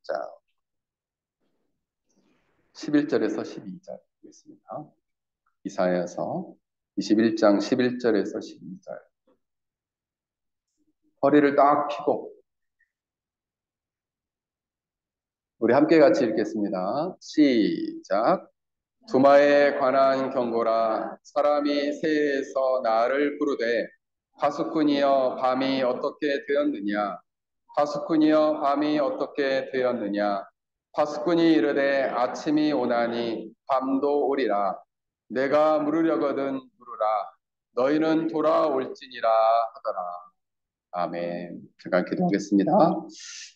21장 11절에서 12절 있습니다. 이사야서 21장 11절에서 12절. 허리를 딱 펴고 우리 함께 같이 읽겠습니다. 시작. 두마에 관한 경고라. 사람이 새에서 나를 부르되 파수꾼이여 밤이 어떻게 되었느냐. 파수꾼이여 밤이 어떻게 되었느냐. 파수꾼이 이르되 아침이 오나니 밤도 오리라. 내가 물으려거든 물으라. 너희는 돌아올지니라 하더라. 아멘. 잠깐 기도하겠습니다.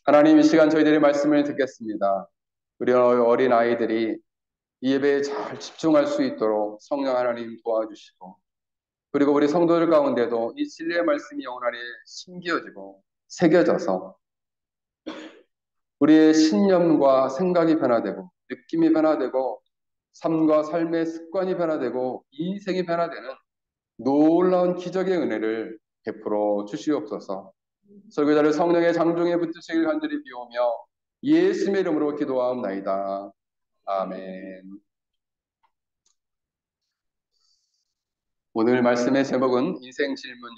하나님, 이 시간 저희들의 말씀을 듣겠습니다. 우리 어린 아이들이 이 예배에 잘 집중할 수 있도록 성령 하나님 도와주시고, 그리고 우리 성도들 가운데도 이 진리의 말씀이 영원하게 심겨지고 새겨져서 우리의 신념과 생각이 변화되고 느낌이 변화되고 삶과 삶의 습관이 변화되고 인생이 변화되는 놀라운 기적의 은혜를 베풀어 주시옵소서. 설교자를 성령의 장중에 붙드시길 간절히 비오며 예수님의 이름으로 기도하옵나이다. 아멘. 오늘 말씀의 제목은 인생 질문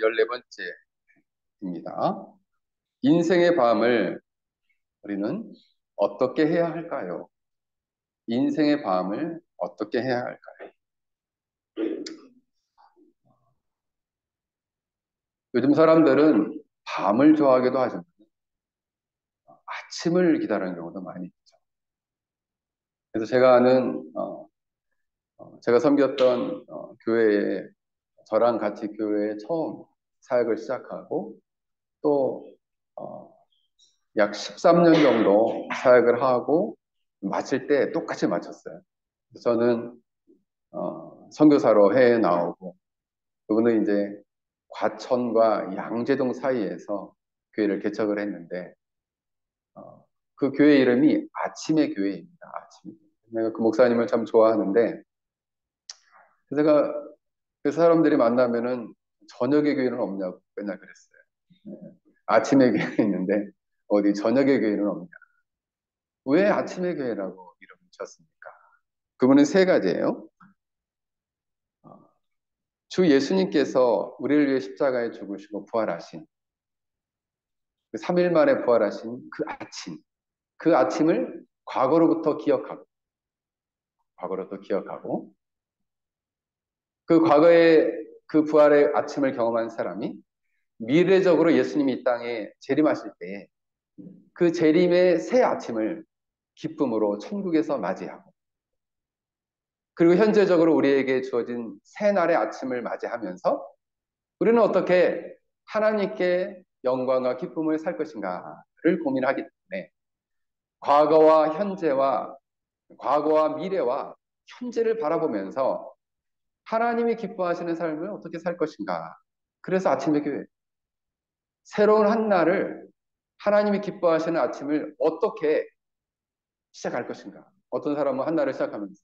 14번째입니다. 인생의 밤을 우리는 어떻게 해야 할까요? 인생의 밤을 어떻게 해야 할까요? 요즘 사람들은 밤을 좋아하기도 하지만 아침을 기다리는 경우도 많이 있죠. 그래서 제가 아는 제가 섬겼던 교회에 저랑 같이 교회에 처음 사역을 시작하고 또 약 13년 정도 사역을 하고 마칠 때 똑같이 마쳤어요. 저는 선교사로 해외에 나오고 그분은 이제 과천과 양재동 사이에서 교회를 개척을 했는데 그 교회 이름이 아침의 교회입니다. 아침. 내가 그 목사님을 참 좋아하는데 제가 그 사람들이 만나면은 저녁의 교회는 없냐고 맨날 그랬어요. 아침의 교회 있는데 어디 저녁의 교회는 없냐. 왜 아침의 교회라고 이름을 쳤습니까? 그분은 세 가지예요. 주 예수님께서 우리를 위해 십자가에 죽으시고 부활하신 그 3일 만에 부활하신 그 아침을 과거로부터 기억하고 그 과거의 그 부활의 아침을 경험한 사람이 미래적으로 예수님이 이 땅에 재림하실 때 그 재림의 새 아침을 기쁨으로 천국에서 맞이하고 그리고 현재적으로 우리에게 주어진 새 날의 아침을 맞이하면서 우리는 어떻게 하나님께 영광과 기쁨을 살 것인가를 고민하기 때문에 과거와 미래와 현재를 바라보면서 하나님이 기뻐하시는 삶을 어떻게 살 것인가. 그래서 아침의 교회. 새로운 한 날을 하나님이 기뻐하시는 아침을 어떻게 시작할 것인가. 어떤 사람은 한 날을 시작하면서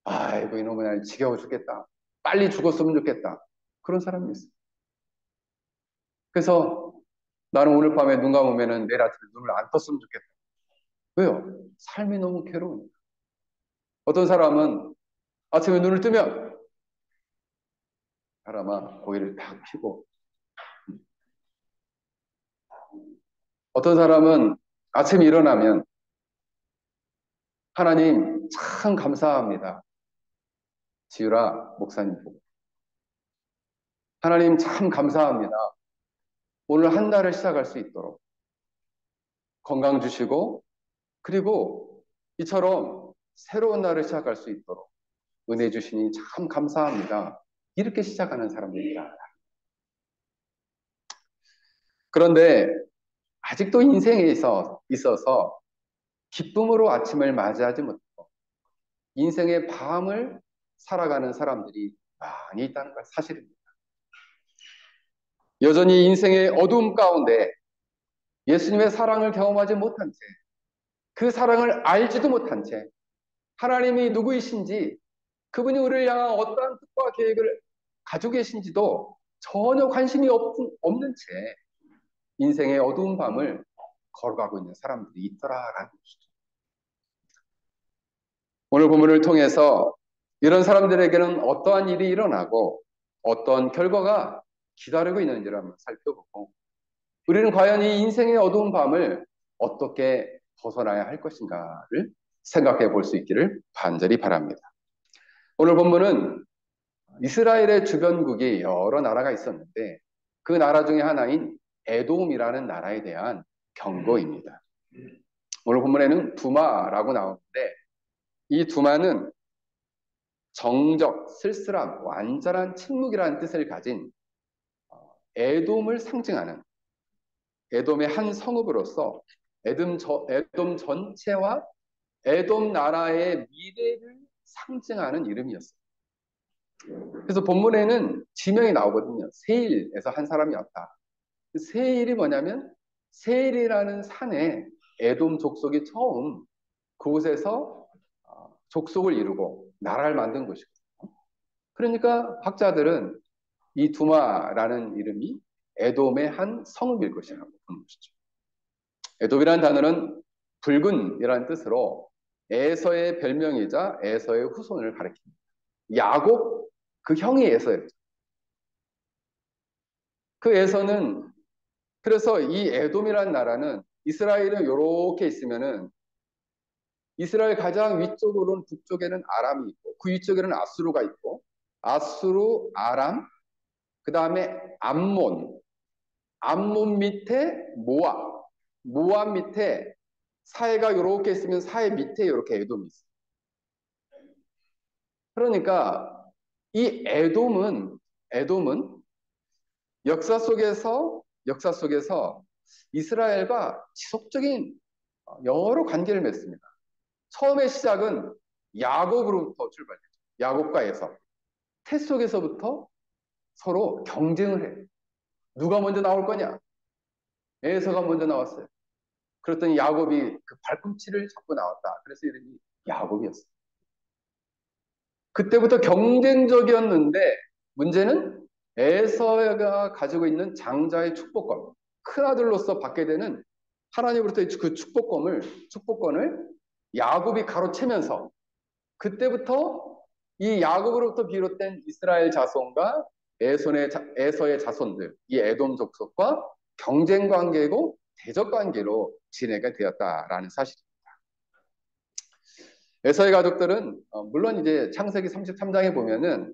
아이고 이놈의 날 지겨워 죽겠다. 빨리 죽었으면 좋겠다. 그런 사람이 있어요. 그래서 나는 오늘 밤에 눈 감으면은 내일 아침에 눈을 안 떴으면 좋겠다. 왜요? 삶이 너무 괴로우니까. 어떤 사람은 아침에 눈을 뜨면 사람아 고개를 탁 펴고 어떤 사람은 아침에 일어나면 하나님 참 감사합니다. 지유라 목사님 보고 하나님 참 감사합니다. 오늘 한 달을 시작할 수 있도록 건강 주시고 그리고 이처럼 새로운 날을 시작할 수 있도록 은혜 주시니 참 감사합니다. 이렇게 시작하는 사람들이다. 그런데 아직도 인생에 있어서 기쁨으로 아침을 맞이하지 못하고 인생의 밤을 살아가는 사람들이 많이 있다는 걸 사실입니다. 여전히 인생의 어두움 가운데 예수님의 사랑을 경험하지 못한 채, 그 사랑을 알지도 못한 채, 하나님이 누구이신지, 그분이 우리를 향한 어떠한 뜻과 계획을 가지고 계신지도 전혀 관심이 없는 채 인생의 어두운 밤을 걸어가고 있는 사람들이 있더라라는 것이죠. 오늘 본문을 통해서 이런 사람들에게는 어떠한 일이 일어나고 어떤 결과가 기다리고 있는지를 한번 살펴보고 우리는 과연 이 인생의 어두운 밤을 어떻게 벗어나야 할 것인가를 생각해 볼 수 있기를 간절히 바랍니다. 오늘 본문은 이스라엘의 주변국이 여러 나라가 있었는데 그 나라 중에 하나인 에돔이라는 나라에 대한 경고입니다. 오늘 본문에는 두마라고 나오는데 이 두마는 정적, 쓸쓸함, 완전한 침묵이라는 뜻을 가진 에돔을 상징하는 에돔의 한 성읍으로서 에돔 전체와 에돔 나라의 미래를 상징하는 이름이었어요. 그래서 본문에는 지명이 나오거든요. 세일에서 한 사람이었다. 세일이 뭐냐면 세일이라는 산에 에돔 족속이 처음 그곳에서 족속을 이루고 나라를 만든 곳이거든요. 그러니까 학자들은 이 두마라는 이름이 에돔의 한 성읍일 것이라고 보는 것이죠. 에돔이라는 단어는 붉은이라는 뜻으로 에서의 별명이자 에서의 후손을 가리킵니다. 야곱 그 형이 에서였죠. 그 에서는 그래서 이 에돔이라는 나라는 이스라엘은 이렇게 있으면은 이스라엘 가장 위쪽으로는 북쪽에는 아람이 있고 그 위쪽에는 아수르가 있고 아수르, 아람, 그 다음에 암몬, 암몬 밑에 모압, 모압 밑에 사해가 이렇게 있으면 사해 밑에 이렇게 에돔이 있어요. 그러니까 이 에돔은 역사 속에서 이스라엘과 지속적인 여러 관계를 맺습니다. 처음의 시작은 야곱으로부터 출발해요. 야곱과 에서. 태 속에서부터 서로 경쟁을 해요. 누가 먼저 나올 거냐? 에서가 먼저 나왔어요. 그랬더니 야곱이 그 발꿈치를 잡고 나왔다. 그래서 이름이 야곱이었어요. 그때부터 경쟁적이었는데 문제는 에서가 가지고 있는 장자의 축복권, 큰아들로서 받게 되는 하나님으로부터 그 축복권을 야곱이 가로채면서 그때부터 이 야곱으로부터 비롯된 이스라엘 자손과 에서의 자손들, 이 에돔 족속과 경쟁 관계고 대적 관계로 지내게 되었다라는 사실입니다. 에서의 가족들은 물론 이제 창세기 33장에 보면은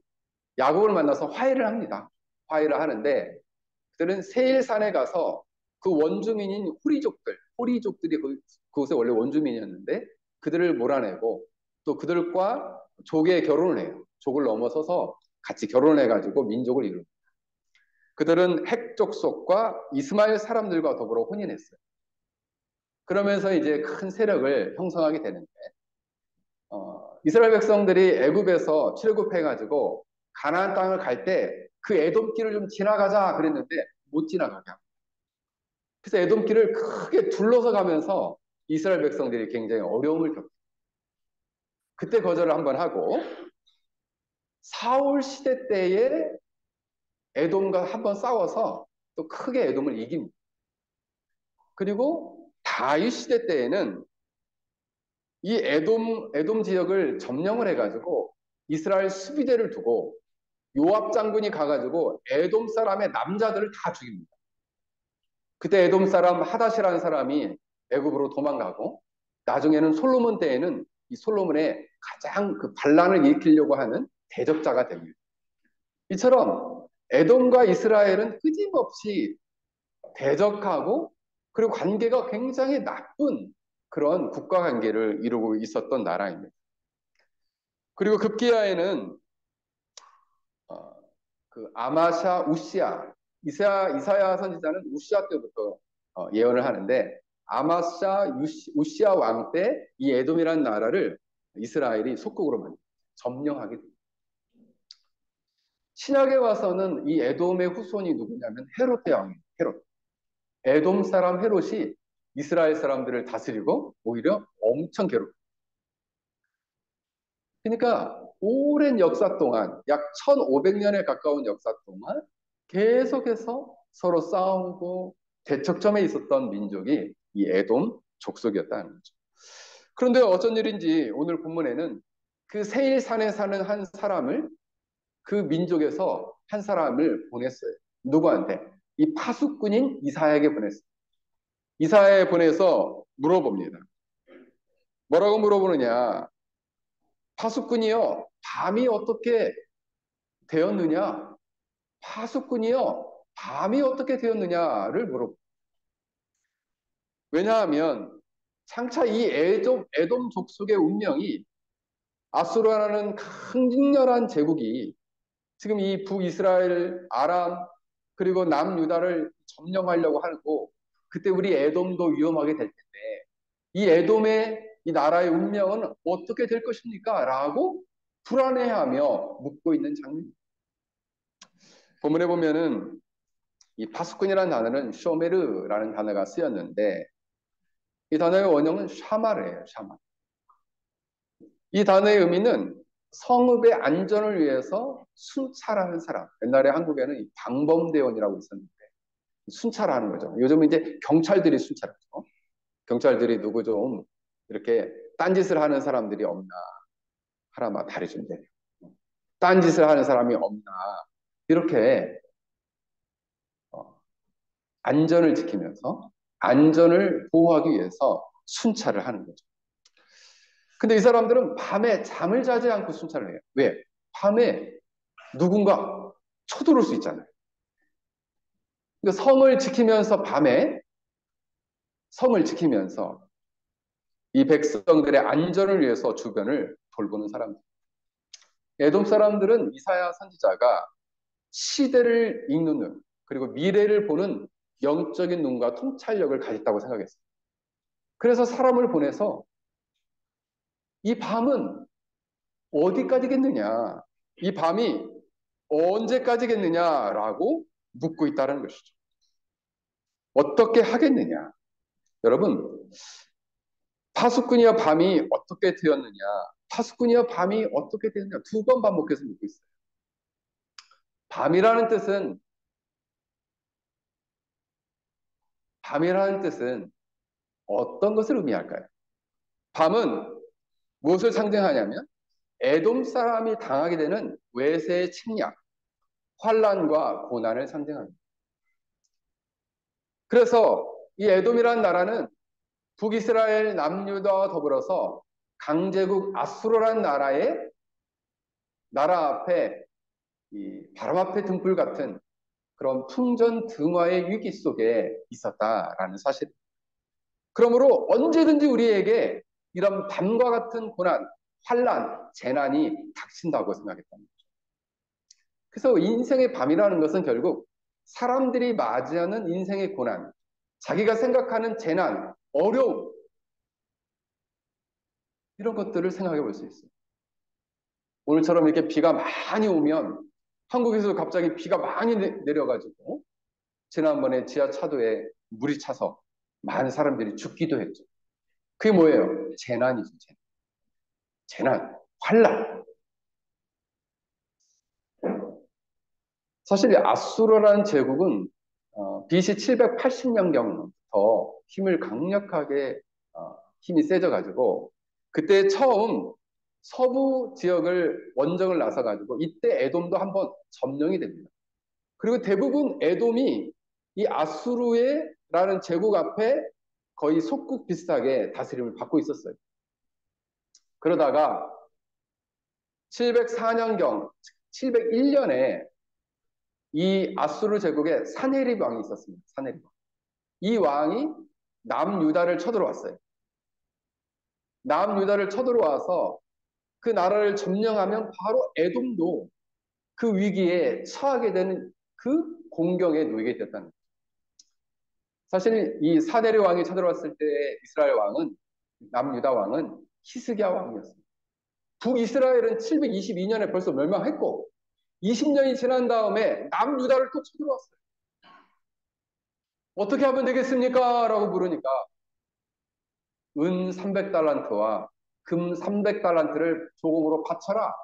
야곱을 만나서 화해를 합니다. 화해를 하는데 그들은 세일산에 가서 그 원주민인 호리족들이 그곳에 원래 원주민이었는데 그들을 몰아내고 또 그들과 족의 결혼을 해요. 족을 넘어서서 같이 결혼을 해가지고 민족을 이룹니다. 그들은 핵 족속과 이스마엘 사람들과 더불어 혼인했어요. 그러면서 이제 큰 세력을 형성하게 되는데 이스라엘 백성들이 애굽에서 출애굽해가지고 가나안 땅을 갈 때 그 에돔길을 좀 지나가자 그랬는데 못 지나가게 합니다. 그래서 에돔길을 크게 둘러서 가면서 이스라엘 백성들이 굉장히 어려움을 겪어요. 그때 거절을 한번 하고 사울 시대 때에 에돔과 한번 싸워서 또 크게 에돔을 이깁니다. 그리고 다윗 시대 때에는 이 에돔 지역을 점령을 해가지고 이스라엘 수비대를 두고 요압 장군이 가가지고 에돔 사람의 남자들을 다 죽입니다. 그때 에돔 사람 하닷이라는 사람이 애굽으로 도망가고 나중에는 솔로몬 때에는 이 솔로몬의 가장 그 반란을 일으키려고 하는 대적자가 됩니다. 이처럼 에돔과 이스라엘은 끊임없이 대적하고 그리고 관계가 굉장히 나쁜 그런 국가 관계를 이루고 있었던 나라입니다. 그리고 급기야에는 그 아마샤, 우시야, 이사야 선지자는 우시야 때부터 예언을 하는데 아마샤, 우시야 왕 때 이 에돔이라는 나라를 이스라엘이 속국으로 점령하게 됩니다. 신약에 와서는 이 에돔의 후손이 누구냐면 헤롯 왕이에요. 헤롯. 에돔 사람 헤롯이 이스라엘 사람들을 다스리고 오히려 엄청 괴롭혀요. 그러니까 오랜 역사 동안 약 1500년에 가까운 역사 동안 계속해서 서로 싸우고 대척점에 있었던 민족이 이 에돔 족속이었다는 거죠. 그런데 어쩐 일인지 오늘 본문에는 그 세일산에 사는 한 사람을, 그 민족에서 한 사람을 보냈어요. 누구한테? 이 파수꾼인 이사야에게 보냈어요. 이사야에 보내서 물어봅니다. 뭐라고 물어보느냐? 파수꾼이여, 밤이 어떻게 되었느냐? 파수꾼이여, 밤이 어떻게 되었느냐를 물어봅니다. 왜냐하면 장차 이 에돔 족속의 운명이, 아수르라는 강렬한 제국이 지금 이 북이스라엘, 아람, 그리고 남유다를 점령하려고 하고, 그때 우리 에돔도 위험하게 될 텐데 이 에돔의 이 나라의 운명은 어떻게 될 것입니까? 라고 불안해하며 묻고 있는 장면. 본문에 보면은 이 파수꾼이라는 단어는 쇼메르라는 단어가 쓰였는데, 이 단어의 원형은 샤마르예요. 샤마. 이 단어의 의미는 성읍의 안전을 위해서 순찰하는 사람. 옛날에 한국에는 이 방범대원이라고 있었는데 순찰하는 거죠. 요즘은 이제 경찰들이 순찰하죠. 경찰들이 누구 좀 이렇게 딴짓을 하는 사람들이 없나, 하나만 가르쳐준대. 딴짓을 하는 사람이 없나, 이렇게 안전을 지키면서 안전을 보호하기 위해서 순찰을 하는 거죠. 근데 이 사람들은 밤에 잠을 자지 않고 순찰을 해요. 왜? 밤에 누군가 쳐들어올 수 있잖아요. 그러니까 성을 지키면서, 밤에 성을 지키면서 이 백성들의 안전을 위해서 주변을 돌보는 사람들. 에돔 사람들은 이사야 선지자가 시대를 읽는 눈, 그리고 미래를 보는 영적인 눈과 통찰력을 가졌다고 생각했어요. 그래서 사람을 보내서 이 밤은 어디까지겠느냐, 이 밤이 언제까지겠느냐라고 묻고 있다는 것이죠. 어떻게 하겠느냐? 여러분, 파수꾼이여 밤이 어떻게 되었느냐, 파수꾼이여 밤이 어떻게 되었느냐, 두 번 반복해서 묻고 있어요. 밤이라는 뜻은 밤이라는 뜻은 어떤 것을 의미할까요? 밤은 무엇을 상징하냐면 에돔 사람이 당하게 되는 외세의 침략, 환란과 고난을 상징합니다. 그래서 이 에돔이라는 나라는 북이스라엘, 남유다와 더불어서 강제국 아수르라는 나라 앞에 이 바람 앞에 등불 같은 그런 풍전등화의 위기 속에 있었다라는 사실. 그러므로 언제든지 우리에게 이런 밤과 같은 고난, 환란, 재난이 닥친다고 생각했던 거죠. 그래서 인생의 밤이라는 것은 결국 사람들이 맞이하는 인생의 고난, 자기가 생각하는 재난, 어려움, 이런 것들을 생각해 볼 수 있어요. 오늘처럼 이렇게 비가 많이 오면, 한국에서 갑자기 비가 많이 내려가지고 지난번에 지하차도에 물이 차서 많은 사람들이 죽기도 했죠. 그게 뭐예요? 재난이죠. 재난, 환란. 사실 아수르라는 제국은 BC 780년경부터 힘을 강력하게 힘이 세져가지고, 그때 처음 서부 지역을 원정을 나서가지고 이때 에돔도 한번 점령이 됩니다. 그리고 대부분 에돔이 이 아수르라는 제국 앞에 거의 속국 비슷하게 다스림을 받고 있었어요. 그러다가 704년경, 701년에 이 아수르 제국에 사네립 왕이 있었습니다. 사네립 왕. 이 왕이 남유다를 쳐들어왔어요. 남유다를 쳐들어와서 그 나라를 점령하면 바로 에돔도 그 위기에 처하게 되는 그 공경에 놓이게 됐다는 거예요. 사실 이 사데르 왕이 쳐들어왔을 때 이스라엘 왕은, 남유다 왕은 히스기야 왕이었습니다. 북이스라엘은 722년에 벌써 멸망했고 20년이 지난 다음에 남유다를 또 쳐들어왔어요. 어떻게 하면 되겠습니까? 라고 물으니까 은 300달란트와 금 300달란트를 조공으로 바쳐라.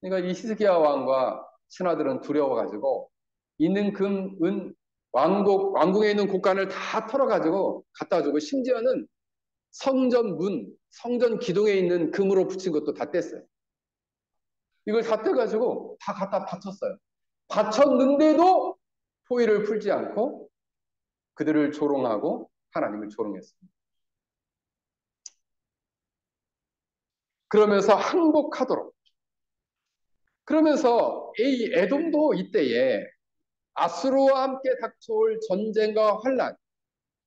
그러니까 이 히스기야 왕과 신하들은 두려워가지고 있는 금, 은 왕궁에 있는 곡간을 다 털어가지고 갖다 주고 심지어는 성전 문, 성전 기둥에 있는 금으로 붙인 것도 다 뗐어요. 이걸 다 떼가지고 다 갖다 바쳤어요. 바쳤는데도 포위를 풀지 않고 그들을 조롱하고 하나님을 조롱했습니다. 그러면서 항복하도록. 그러면서 이 에돔도 이때에 아수르와 함께 닥쳐올 전쟁과 환란,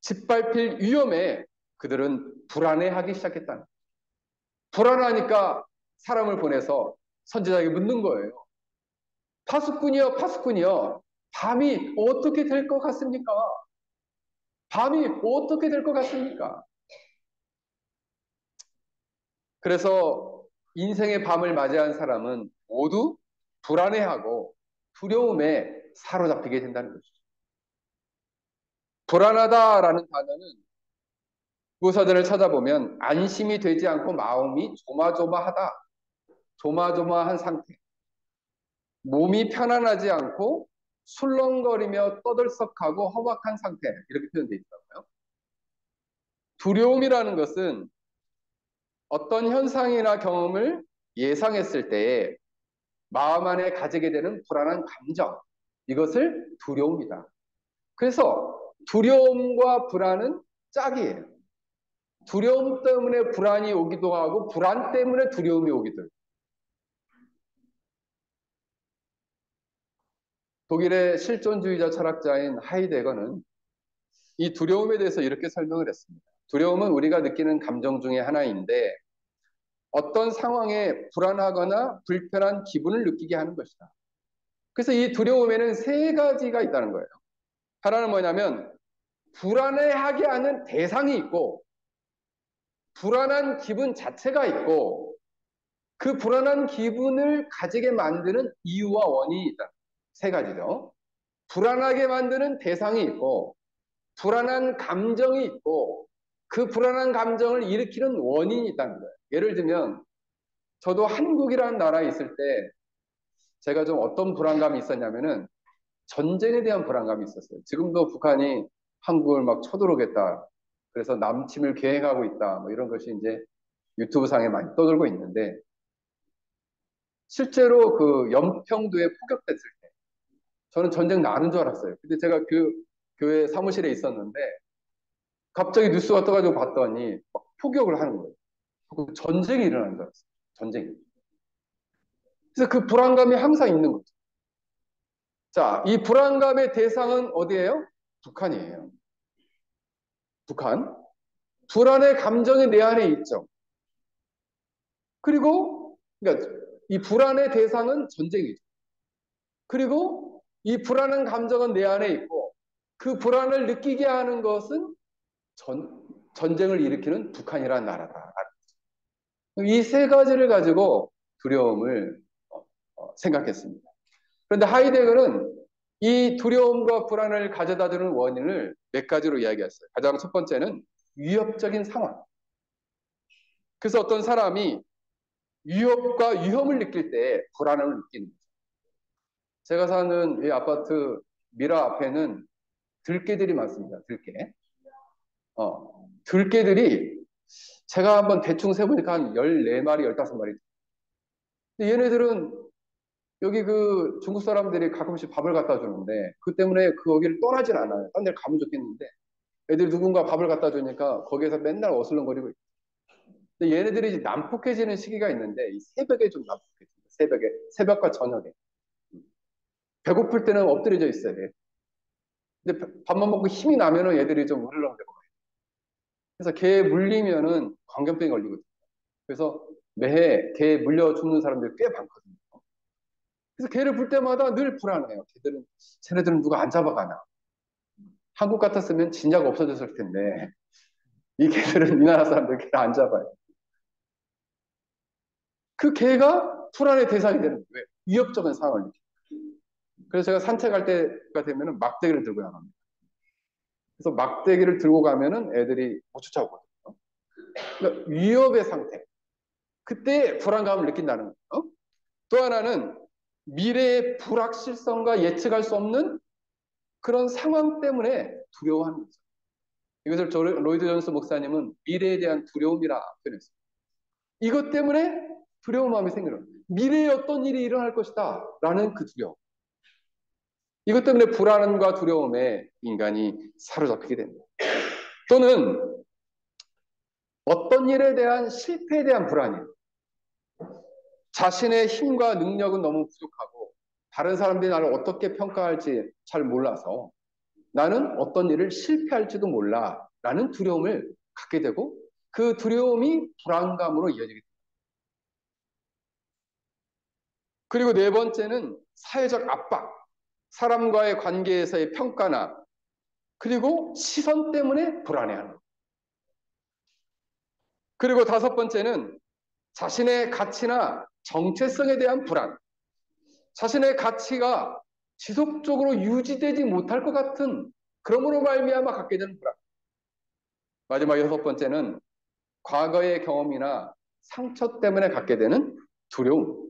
짓밟힐 위험에 그들은 불안해하기 시작했다는 거예요. 불안하니까 사람을 보내서 선지자에게 묻는 거예요. 파수꾼이여, 파수꾼이여, 밤이 어떻게 될 것 같습니까? 밤이 어떻게 될 것 같습니까? 그래서 인생의 밤을 맞이한 사람은 모두 불안해하고 두려움에 사로잡히게 된다는 것이죠. 불안하다라는 단어는 구서전을 찾아보면 안심이 되지 않고 마음이 조마조마하다, 조마조마한 상태, 몸이 편안하지 않고 술렁거리며 떠들썩하고 험악한 상태, 이렇게 표현되어 있더라고요. 두려움이라는 것은 어떤 현상이나 경험을 예상했을 때에 마음 안에 가지게 되는 불안한 감정, 이것을 두려움이다. 그래서 두려움과 불안은 짝이에요. 두려움 때문에 불안이 오기도 하고 불안 때문에 두려움이 오기도 해요. 독일의 실존주의자 철학자인 하이데거는 이 두려움에 대해서 이렇게 설명을 했습니다. 두려움은 우리가 느끼는 감정 중에 하나인데 어떤 상황에 불안하거나 불편한 기분을 느끼게 하는 것이다. 그래서 이 두려움에는 세 가지가 있다는 거예요. 하나는 뭐냐면 불안해하게 하는 대상이 있고 불안한 기분 자체가 있고 그 불안한 기분을 가지게 만드는 이유와 원인이 있다. 세 가지죠. 불안하게 만드는 대상이 있고 불안한 감정이 있고 그 불안한 감정을 일으키는 원인이 있다는 거예요. 예를 들면 저도 한국이라는 나라에 있을 때 제가 좀 어떤 불안감이 있었냐면은 전쟁에 대한 불안감이 있었어요. 지금도 북한이 한국을 막 쳐들어오겠다. 그래서 남침을 계획하고 있다. 뭐 이런 것이 이제 유튜브 상에 많이 떠돌고 있는데 실제로 그 연평도에 포격됐을 때 저는 전쟁 나는 줄 알았어요. 근데 제가 그 교회 사무실에 있었는데 갑자기 뉴스가 떠가지고 봤더니 막 포격을 하는 거예요. 전쟁이 일어나는 줄 알았어요. 전쟁이. 그래서 그 불안감이 항상 있는 거죠. 자, 이 불안감의 대상은 어디예요? 북한이에요. 북한. 불안의 감정이 내 안에 있죠. 그리고 그러니까 이 불안의 대상은 전쟁이죠. 그리고 이 불안한 감정은 내 안에 있고 그 불안을 느끼게 하는 것은 전쟁을 일으키는 북한이라는 나라다. 이 세 가지를 가지고 두려움을 생각했습니다. 그런데 하이데거는 이 두려움과 불안을 가져다 주는 원인을 몇 가지로 이야기했어요. 가장 첫 번째는 위협적인 상황. 그래서 어떤 사람이 위협과 위험을 느낄 때 불안함을 느끼는 거죠. 제가 사는 이 아파트 미라 앞에는 들개들이 많습니다. 들개. 들개들이 제가 한번 대충 세보니까 한 14마리, 15마리. 근데 얘네들은 여기 그 중국 사람들이 가끔씩 밥을 갖다 주는데 그 때문에 그 거기를 떠나질 않아요. 딴 데를 가면 좋겠는데 애들이 누군가 밥을 갖다 주니까 거기에서 맨날 어슬렁거리고 있어요. 근데 얘네들이 이제 난폭해지는 시기가 있는데 이 새벽에 좀 난폭해집니다. 새벽에, 새벽과 저녁에. 배고플 때는 엎드려져 있어야 돼. 근데 밥만 먹고 힘이 나면은 얘들이 좀 으르렁대고 가요. 그래서 개에 물리면은 광견병이 걸리거든요. 그래서 매해 개에 물려 죽는 사람들이 꽤 많거든요. 그래서 개를 볼 때마다 늘 불안해요. 쟤네들은 누가 안 잡아가나. 한국 같았으면 진작 없어졌을 텐데 이 개들은 이 나라 사람들 개를 안 잡아요. 그 개가 불안의 대상이 되는 거예요. 왜? 위협적인 상황을 느끼고. 그래서 제가 산책할 때가 되면은 막대기를 들고 나갑니다. 그래서 막대기를 들고 가면은 애들이 못 쫓아오거든요. 그러니까 위협의 상태. 그때 불안감을 느낀다는 거예요. 또 하나는 미래의 불확실성과 예측할 수 없는 그런 상황 때문에 두려워하는 거죠. 이것을 로이드 존스 목사님은 미래에 대한 두려움이라 표현했어요. 이것 때문에 두려운 마음이 생기는 미래에 어떤 일이 일어날 것이다 라는 그 두려움. 이것 때문에 불안과 두려움에 인간이 사로잡히게 됩니다. 또는 어떤 일에 대한 실패에 대한 불안이에요. 자신의 힘과 능력은 너무 부족하고 다른 사람들이 나를 어떻게 평가할지 잘 몰라서 나는 어떤 일을 실패할지도 몰라 라는 두려움을 갖게 되고 그 두려움이 불안감으로 이어지게 됩니다. 그리고 네 번째는 사회적 압박, 사람과의 관계에서의 평가나 그리고 시선 때문에 불안해하는 것. 그리고 다섯 번째는 자신의 가치나 정체성에 대한 불안, 자신의 가치가 지속적으로 유지되지 못할 것 같은 그러므로 말미암아 갖게 되는 불안. 마지막 여섯 번째는 과거의 경험이나 상처 때문에 갖게 되는 두려움.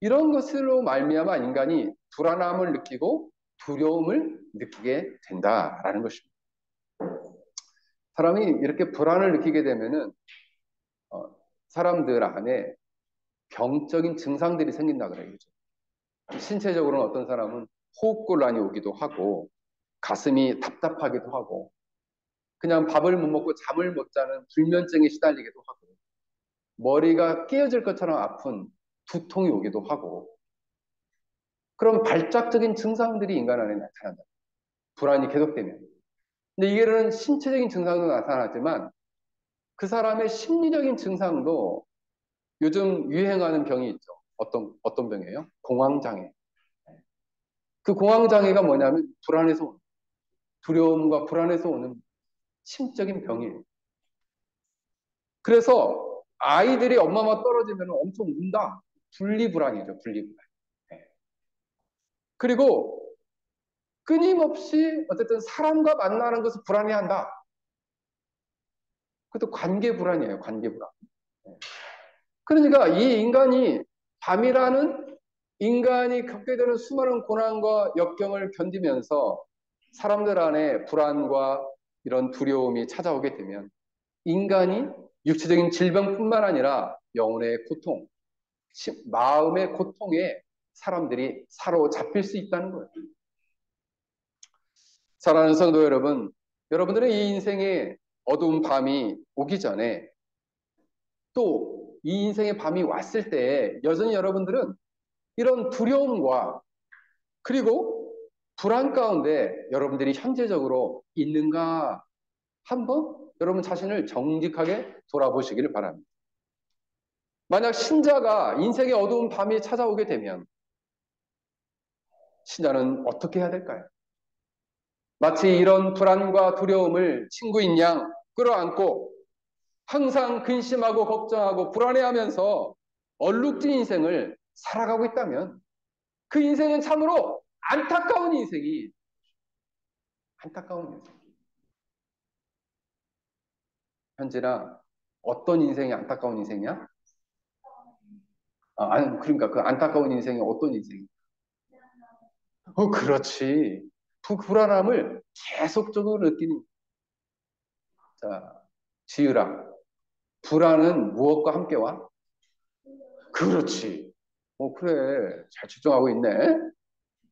이런 것으로 말미암아 인간이 불안함을 느끼고 두려움을 느끼게 된다라는 것입니다. 사람이 이렇게 불안을 느끼게 되면은 사람들 안에 병적인 증상들이 생긴다 그래요. 신체적으로는 어떤 사람은 호흡곤란이 오기도 하고 가슴이 답답하기도 하고 그냥 밥을 못 먹고 잠을 못 자는 불면증에 시달리기도 하고 머리가 깨어질 것처럼 아픈 두통이 오기도 하고 그런 발작적인 증상들이 인간 안에 나타난다. 불안이 계속되면. 근데 이게는 신체적인 증상도 나타나지만 그 사람의 심리적인 증상도 요즘 유행하는 병이 있죠. 어떤 병이에요? 공황장애. 그 공황장애가 뭐냐면 불안에서 오는, 두려움과 불안에서 오는 심적인 병이에요. 그래서 아이들이 엄마만 떨어지면 엄청 운다. 분리불안이죠, 분리불안. 네. 그리고 끊임없이 어쨌든 사람과 만나는 것을 불안해한다. 그것도 관계 불안이에요, 관계 불안. 네. 그러니까 이 인간이 밤이라는 인간이 겪게 되는 수많은 고난과 역경을 견디면서 사람들 안에 불안과 이런 두려움이 찾아오게 되면 인간이 육체적인 질병뿐만 아니라 영혼의 고통, 마음의 고통에 사람들이 사로잡힐 수 있다는 거예요. 사랑하는 성도 여러분, 여러분들은 이 인생의 어두운 밤이 오기 전에 또 이 인생의 밤이 왔을 때 여전히 여러분들은 이런 두려움과 그리고 불안 가운데 여러분들이 현재적으로 있는가 한번 여러분 자신을 정직하게 돌아보시기를 바랍니다. 만약 신자가 인생의 어두운 밤이 찾아오게 되면 신자는 어떻게 해야 될까요? 마치 이런 불안과 두려움을 친구인 양 끌어안고 항상 근심하고 걱정하고 불안해하면서 얼룩진 인생을 살아가고 있다면 그 인생은 참으로 안타까운 인생이 안타까운 인생. 현재나 어떤 인생이 안타까운 인생이야? 아니, 그러니까 그 안타까운 인생이 어떤 인생이야? 그렇지. 그 불안함을 계속적으로 느끼는. 자, 지으라. 불안은 무엇과 함께 와? 그렇지. 그래. 잘 집중하고 있네.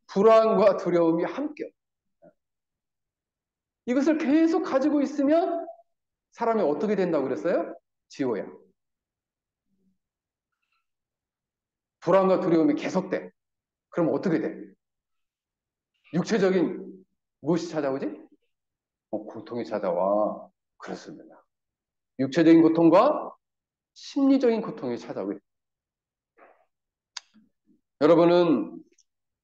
불안과 두려움이 함께. 이것을 계속 가지고 있으면 사람이 어떻게 된다고 그랬어요? 지호야. 불안과 두려움이 계속돼. 그럼 어떻게 돼? 육체적인 무엇이 찾아오지? 고통이 찾아와. 그렇습니다. 육체적인 고통과 심리적인 고통이 찾아오게. 여러분은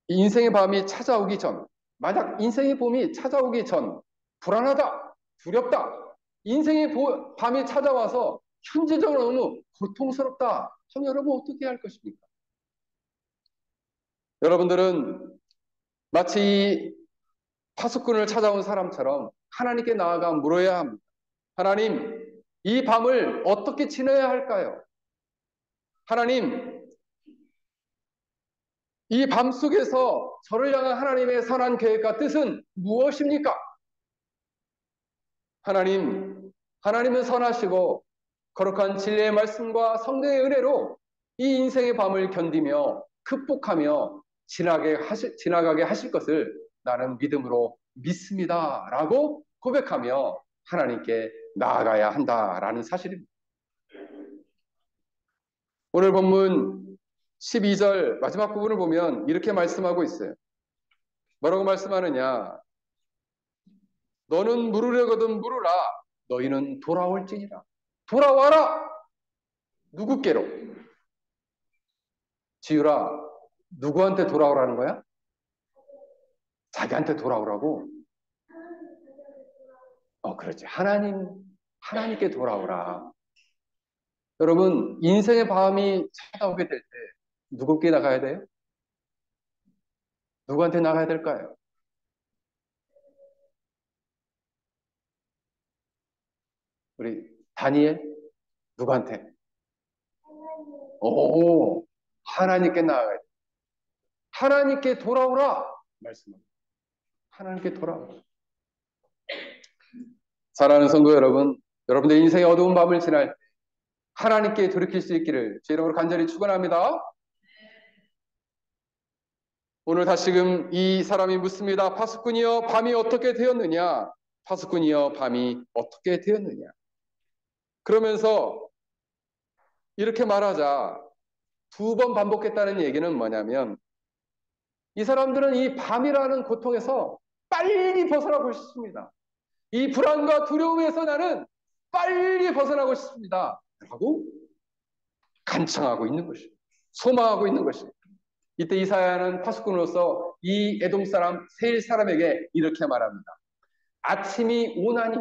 인생의 밤이 찾아오기 전, 만약 인생의 봄이 찾아오기 전, 불안하다, 두렵다, 인생의 밤이 찾아와서 현재적으로 너무 고통스럽다 하면 여러분 어떻게 할 것입니까? 여러분들은 마치 파수꾼을 찾아온 사람처럼 하나님께 나아가 물어야 합니다. 하나님, 이 밤을 어떻게 지내야 할까요? 하나님, 이 밤 속에서 저를 향한 하나님의 선한 계획과 뜻은 무엇입니까? 하나님은 선하시고 거룩한 진리의 말씀과 성령의 은혜로 이 인생의 밤을 견디며 극복하며 지나가게 하실 것을 나는 믿음으로 믿습니다. 라고 고백하며 하나님께 나아가야 한다라는 사실입니다. 오늘 본문 12절 마지막 부분을 보면 이렇게 말씀하고 있어요. 뭐라고 말씀하느냐? 너는 물으려거든 물으라. 너희는 돌아올지니라. 돌아와라. 누구께로? 지유라, 누구한테 돌아오라는 거야? 자기한테 돌아오라고? 그렇지. 하나님께 돌아오라. 여러분, 인생의 밤이 찾아오게 될 때 누구께 나가야 돼요? 누구한테 나가야 될까요? 우리 다니엘? 누구한테? 오, 하나님께 나가야 돼. 하나님께 돌아오라. 말씀합니다. 하나님께 돌아오라. 사랑하는 성도 여러분, 여러분들 인생의 어두운 밤을 지날 때 하나님께 돌이킬 수 있기를 제 이름으로 간절히 축원합니다. 오늘 다시금 이 사람이 묻습니다. 파수꾼이여 밤이 어떻게 되었느냐? 파수꾼이여 밤이 어떻게 되었느냐? 그러면서 이렇게 말하자 두 번 반복했다는 얘기는 뭐냐면 이 사람들은 이 밤이라는 고통에서 빨리 벗어나고 싶습니다. 이 불안과 두려움에서 나는 빨리 벗어나고 싶습니다. 라고 간청하고 있는 것이죠. 소망하고 있는 것이죠. 이때 이사야는 파수꾼으로서 이 에돔 사람, 세일 사람에게 이렇게 말합니다. 아침이 오나니,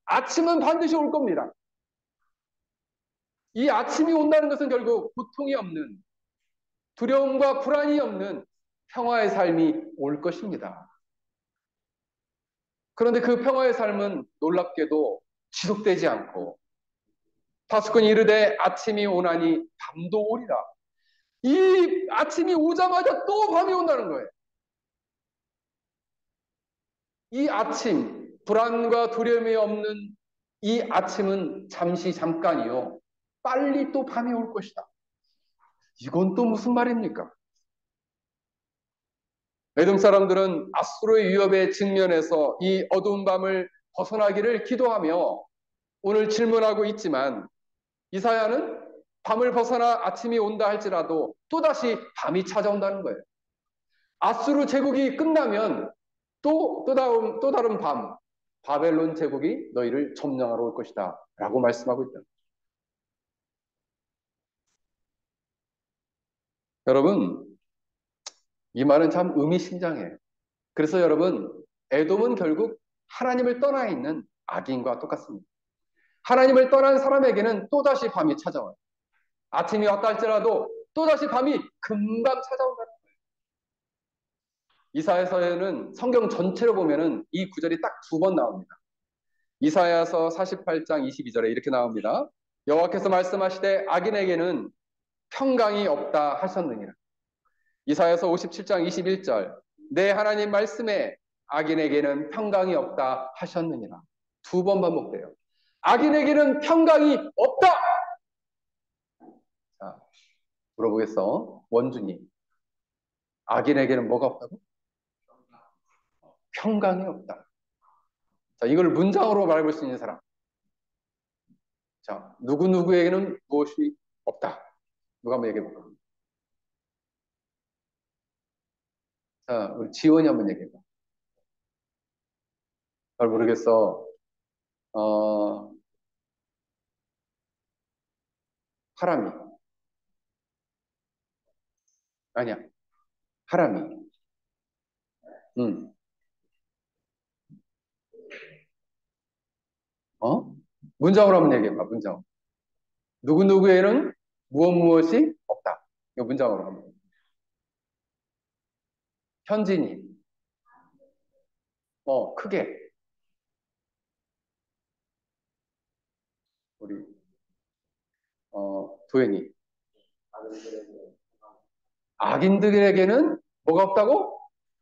아침은 반드시 올 겁니다. 이 아침이 온다는 것은 결국 고통이 없는, 두려움과 불안이 없는 평화의 삶이 올 것입니다. 그런데 그 평화의 삶은 놀랍게도 지속되지 않고 파수꾼이 이르되 아침이 오나니 밤도 오리라. 이 아침이 오자마자 또 밤이 온다는 거예요. 이 아침, 불안과 두려움이 없는 이 아침은 잠깐이요. 빨리 또 밤이 올 것이다. 이건 또 무슨 말입니까? 에돔 사람들은 아수르의 위협에 직면해서 이 어두운 밤을 벗어나기를 기도하며 오늘 질문하고 있지만 이사야는 밤을 벗어나 아침이 온다 할지라도 또다시 밤이 찾아온다는 거예요. 아수르 제국이 끝나면 또 다른 밤, 바벨론 제국이 너희를 점령하러 올 것이다. 라고 말씀하고 있다. 여러분, 이 말은 참 의미심장해요. 그래서 여러분, 에돔은 결국 하나님을 떠나 있는 악인과 똑같습니다. 하나님을 떠난 사람에게는 또다시 밤이 찾아와요. 아침이 왔다 할지라도 또다시 밤이 금방 찾아온다는 거예요. 이사야서에는 성경 전체로 보면은 이 구절이 딱 두 번 나옵니다. 이사야서 48장 22절에 이렇게 나옵니다. 여호와께서 말씀하시되 악인에게는 평강이 없다 하셨느니라. 이사야서 57장 21절 내 하나님 말씀에 악인에게는 평강이 없다 하셨느니라. 두 번 반복돼요. 악인에게는 평강이 없다. 자, 물어보겠어. 원주님. 악인에게는 뭐가 없다고? 평강이 없다. 자, 이걸 문장으로 말해볼 수 있는 사람. 자, 누구누구에게는 무엇이 없다. 누가 한번 얘기해볼까? 자, 우리 지원이 한번 얘기해봐. 잘 모르겠어. 어, 하람이. 아니야. 하람이. 응. 어? 문장으로 한번 얘기해봐. 문장. 누구누구에는 무엇이 없다. 이거 문장으로 한번. 현진이. 크게. 우리, 도현이. 악인들에게는 뭐가 없다고?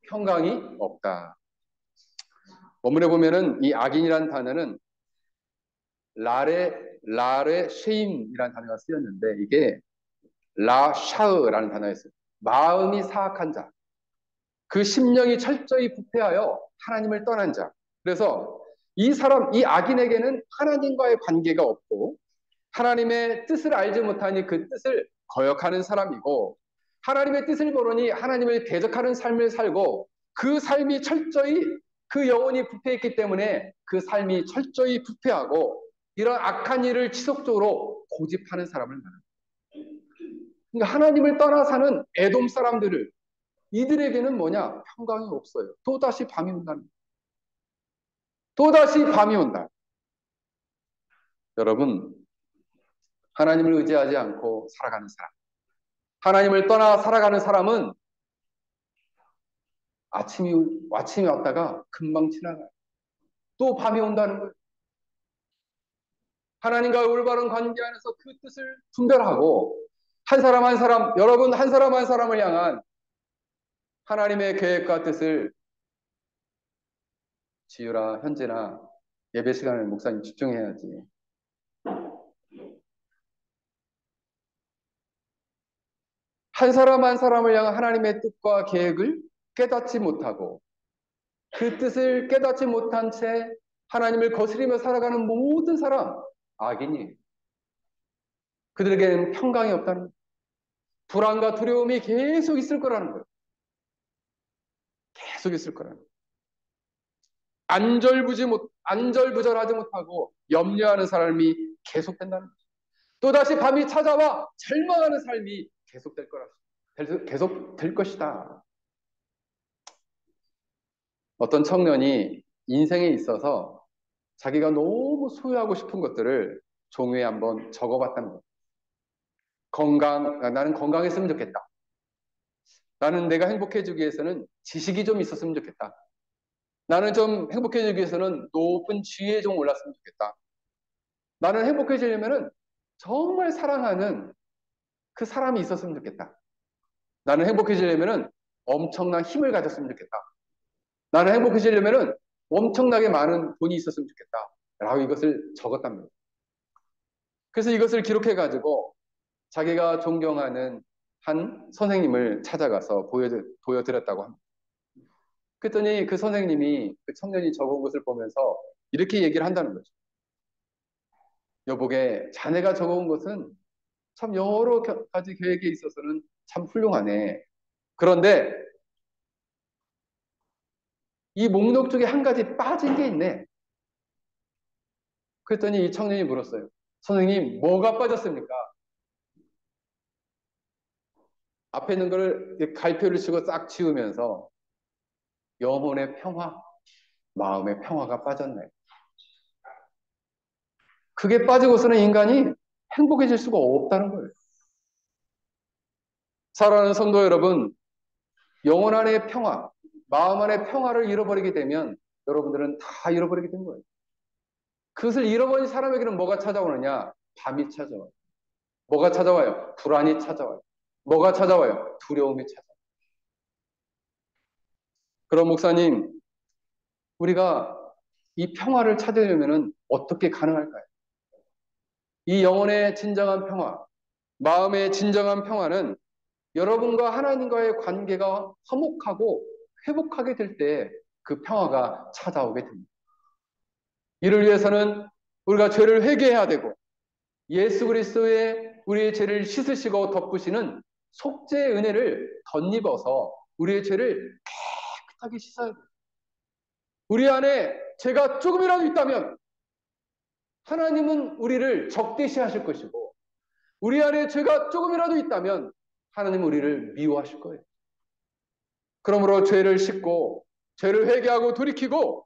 평강이 없다. 원문에 보면은 이 악인이라는 단어는 라레 쉐임이라는 단어가 쓰였는데 이게 라샤흐라는 단어였어요. 마음이 사악한 자. 그 심령이 철저히 부패하여 하나님을 떠난 자. 그래서 이 사람, 이 악인에게는 하나님과의 관계가 없고 하나님의 뜻을 알지 못하니 그 뜻을 거역하는 사람이고 하나님의 뜻을 모르니 하나님을 대적하는 삶을 살고 그 삶이 철저히 그 영혼이 부패했기 때문에 그 삶이 철저히 부패하고 이런 악한 일을 지속적으로 고집하는 사람을 말합니다. 그러니까 하나님을 떠나 사는 에돔 사람들을 이들에게는 뭐냐? 평강이 없어요. 또다시 밤이 온다는 거예요. 또다시 밤이 온다. 여러분, 하나님을 의지하지 않고 살아가는 사람, 하나님을 떠나 살아가는 사람은 아침이 왔다가 금방 지나가요. 또 밤이 온다는 거예요. 하나님과의 올바른 관계 안에서 그 뜻을 분별하고 한 사람 한 사람, 여러분 한 사람 한 사람을 향한 하나님의 계획과 뜻을 지유라 현재나 예배 시간을 목사님 집중해야지. 한 사람 한 사람을 향한 하나님의 뜻과 계획을 깨닫지 못하고 그 뜻을 깨닫지 못한 채 하나님을 거스리며 살아가는 모든 사람, 악인이에요. 그들에게는 평강이 없다는 거예요. 불안과 두려움이 계속 있을 거라는 거예요. 계속 있을 거라는 거예요. 안절부절하지 못하고 염려하는 삶이 계속된다는 거예요. 또다시 밤이 찾아와 절망하는 삶이 계속 될 것이다. 어떤 청년이 인생에 있어서 자기가 너무 소유하고 싶은 것들을 종이에 한번 적어봤다는 거예요. 나는 건강했으면 좋겠다. 나는 내가 행복해지기 위해서는 지식이 좀 있었으면 좋겠다. 나는 좀 행복해지기 위해서는 높은 지위에 좀 올랐으면 좋겠다. 나는 행복해지려면은 정말 사랑하는 그 사람이 있었으면 좋겠다. 나는 행복해지려면은 엄청난 힘을 가졌으면 좋겠다. 나는 행복해지려면은 엄청나게 많은 돈이 있었으면 좋겠다. 라고 이것을 적었답니다. 그래서 이것을 기록해가지고 자기가 존경하는 한 선생님을 찾아가서 보여드렸다고 합니다. 그랬더니 그 선생님이 그 청년이 적은 것을 보면서 이렇게 얘기를 한다는 거죠. 여보게, 자네가 적어온 것은 참 여러 가지 계획에 있어서는 참 훌륭하네. 그런데 이 목록 중에 한 가지 빠진 게 있네. 그랬더니 이 청년이 물었어요. 선생님, 뭐가 빠졌습니까? 앞에 있는 거를 갈표를 치고 싹 지우면서 영혼의 평화, 마음의 평화가 빠졌네. 그게 빠지고서는 인간이 행복해질 수가 없다는 거예요. 사랑하는 성도 여러분, 영혼 안의 평화, 마음 안의 평화를 잃어버리게 되면 여러분들은 다 잃어버리게 된 거예요. 그것을 잃어버린 사람에게는 뭐가 찾아오느냐? 밤이 찾아와요. 뭐가 찾아와요? 불안이 찾아와요. 뭐가 찾아와요? 두려움이 찾아와요. 그럼 목사님, 우리가 이 평화를 찾으려면 어떻게 가능할까요? 이 영혼의 진정한 평화, 마음의 진정한 평화는 여러분과 하나님과의 관계가 화목하고 회복하게 될 때 그 평화가 찾아오게 됩니다. 이를 위해서는 우리가 죄를 회개해야 되고 예수 그리스도의 우리의 죄를 씻으시고 덮으시는 속죄의 은혜를 덧입어서 우리의 죄를 깨끗하게 씻어야 돼요. 우리 안에 죄가 조금이라도 있다면 하나님은 우리를 적대시 하실 것이고 우리 안에 죄가 조금이라도 있다면 하나님은 우리를 미워하실 거예요. 그러므로 죄를 씻고 죄를 회개하고 돌이키고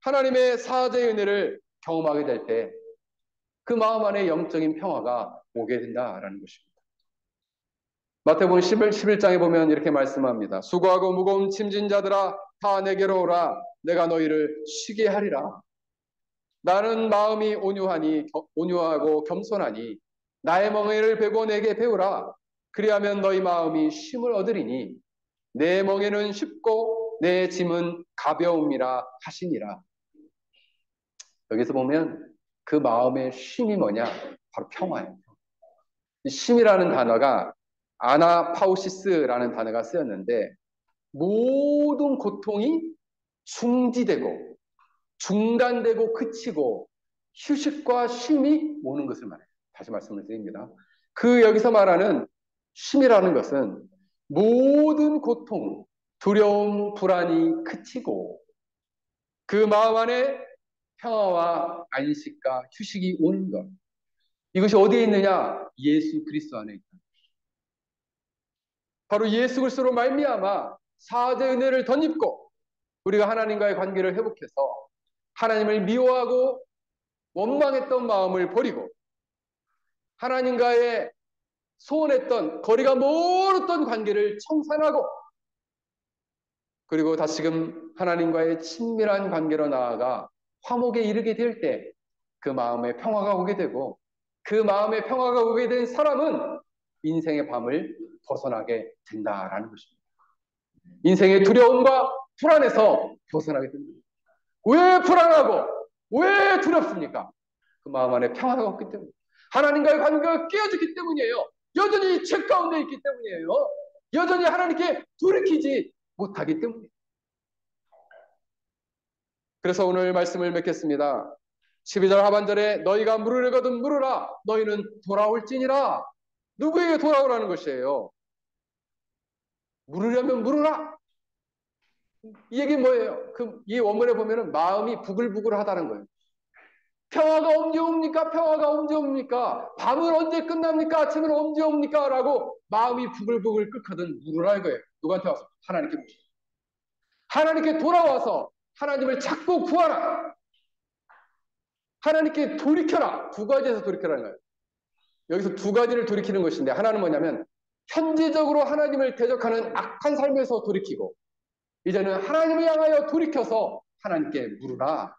하나님의 사죄의 은혜를 경험하게 될 때 그 마음 안에 영적인 평화가 오게 된다라는 것입니다. 마태복음 11장에 보면 이렇게 말씀합니다. 수고하고 무거운 짐진 자들아 다 내게로 오라. 내가 너희를 쉬게 하리라. 나는 마음이 온유하고 겸손하니 나의 멍에를 베고 내게 배우라. 그리하면 너희 마음이 쉼을 얻으리니 내 멍에는 쉽고 내 짐은 가벼움이라 하시니라. 여기서 보면 그 마음의 쉼이 뭐냐? 바로 평화예요. 이 쉼이라는 단어가 아나파우시스라는 단어가 쓰였는데 모든 고통이 중지되고 중단되고 그치고 휴식과 쉼이 오는 것을 말해요. 다시 말씀을 드립니다. 그 여기서 말하는 쉼이라는 것은 모든 고통, 두려움, 불안이 그치고 그 마음 안에 평화와 안식과 휴식이 오는 것. 이것이 어디에 있느냐? 예수 그리스도 안에 있다. 바로 예수 그리스도로 말미암아 사죄 은혜를 덧입고 우리가 하나님과의 관계를 회복해서 하나님을 미워하고 원망했던 마음을 버리고 하나님과의 소원했던 거리가 멀었던 관계를 청산하고 그리고 다시금 하나님과의 친밀한 관계로 나아가 화목에 이르게 될 때 그 마음에 평화가 오게 되고 그 마음에 평화가 오게 된 사람은 인생의 밤을 벗어나게 된다라는 것입니다. 인생의 두려움과 불안에서 벗어나게 됩니다. 왜 불안하고 왜 두렵습니까? 그 마음 안에 평화가 없기 때문에 하나님과의 관계가 깨어졌기 때문이에요. 여전히 죄 가운데 있기 때문이에요. 여전히 하나님께 돌이키지 못하기 때문이에요. 그래서 오늘 말씀을 맺겠습니다. 12절 하반절에 너희가 물으려거든 물으라 너희는 돌아올지니라. 누구에게 돌아오라는 것이에요? 물으려면 물으라. 이 얘기 뭐예요? 이 원문에 보면은 마음이 부글부글하다는 거예요. 평화가 언제 옵니까? 평화가 언제 옵니까? 밤은 언제 끝납니까? 아침은 언제 옵니까? 라고 마음이 부글부글 끓거든 물으라 이거예요. 누구한테 와서? 하나님께 묻죠. 하나님께 돌아와서 하나님을 찾고 구하라. 하나님께 돌이켜라. 두 가지에서 돌이켜라는 거예요. 여기서 두 가지를 돌이키는 것인데 하나는 뭐냐면 현재적으로 하나님을 대적하는 악한 삶에서 돌이키고 이제는 하나님을 향하여 돌이켜서 하나님께 물으라.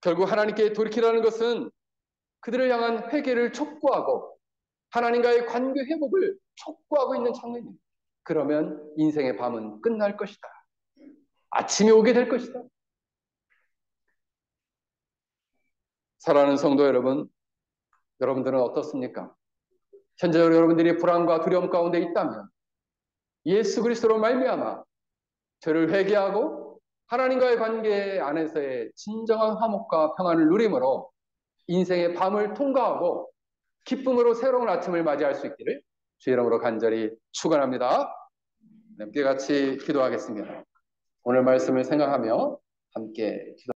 결국 하나님께 돌이키라는 것은 그들을 향한 회개를 촉구하고 하나님과의 관계 회복을 촉구하고 있는 장면입니다. 그러면 인생의 밤은 끝날 것이다. 아침이 오게 될 것이다. 사랑하는 성도 여러분, 여러분들은 어떻습니까? 현재적으로 여러분들이 불안과 두려움 가운데 있다면 예수 그리스도로 말미암아 죄를 회개하고 하나님과의 관계 안에서의 진정한 화목과 평안을 누림으로 인생의 밤을 통과하고 기쁨으로 새로운 아침을 맞이할 수 있기를 주의 이름으로 간절히 축원합니다. 함께 같이 기도하겠습니다. 오늘 말씀을 생각하며 함께 기도